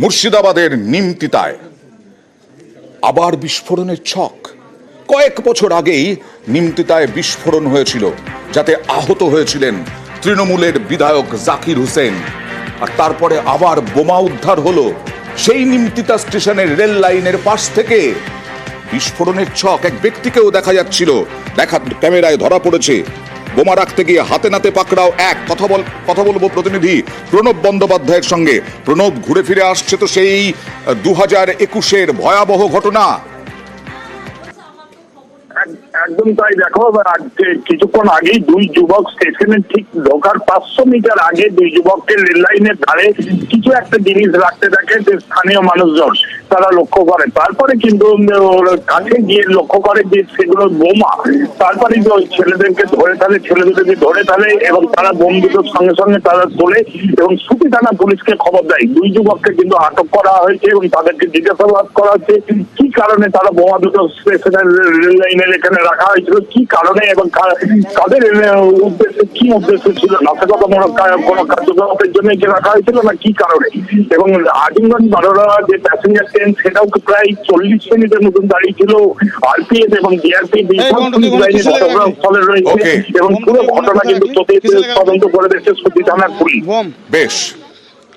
মুর্শিদাবাদের নিমতিতায় আবার বিস্ফোরণের ছক। কয়েক বছর আগেই নিমতিতায় বিস্ফোরণ হয়েছিল, যাতে আহত হয়েছিলেন তৃণমূলের বিধায়ক জাকির হোসেন। আর তারপরে আবার বোমা উদ্ধার হলো সেই নিমতিতা স্টেশনের রেল লাইনের পাশ থেকে। বিস্ফোরণের ছক, এক ব্যক্তিকেও দেখা যাচ্ছিল, ক্যামেরায় ধরা পড়েছে। বোমা রাখতে গিয়ে হাতে নাতে পাকড়াও এক। কথা বলবো প্রতিনিধি প্রণব বন্দ্যোপাধ্যায়ের সঙ্গে। প্রণব, ঘুরে ফিরে আসছে তো সেই 2021-এর ভয়াবহ ঘটনা। একদম তাই। দেখো, কিছুক্ষণ আগেই দুই যুবক স্টেশনের ঠিক ঢোকার 500 মিটার আগে দুই যুবককে রেল লাইনের ধারে কিছু একটা জিনিস রাখতে দেখে স্থানীয় মানুষজন, তারা লক্ষ্য করে। তারপরে কিন্তু কাছে গিয়ে লক্ষ্য করে যে সেগুলো বোমা। তারপরে ওই ছেলেদেরকে ধরে ফেলে এবং তারা বোম দুটোর সঙ্গে সঙ্গে তারা তোলে এবং সুতি থানা পুলিশকে খবর দেয়। দুই যুবককে কিন্তু আটক করা হয়েছে এবং তাদেরকে জিজ্ঞাসাবাদ করা হচ্ছে কি কারণে তারা বোমা দুটো স্টেশনের রেল লাইনের এখানে রাখা হয়েছিল, কি কারণে এবং কাদের উদ্দেশ্যে, কি উদ্দেশ্য ছিল, নাশকতামূলক কোনো কার্যকলাপের জন্য রাখা হয়েছিল না কি কারণে। এবং আজিমগঞ্জ বারোরা যে প্যাসেঞ্জার ট্রেন, সেটাও প্রায় 40 মিনিটের মতন দাঁড়িয়ে ছিল। আরপিএফ এবং ডিআরপি ঘটনাস্থলে রয়েছে এবং পুরো ঘটনা কিন্তু তদন্ত করে দেখছে সুতি থানার পুলিশ। বেশ।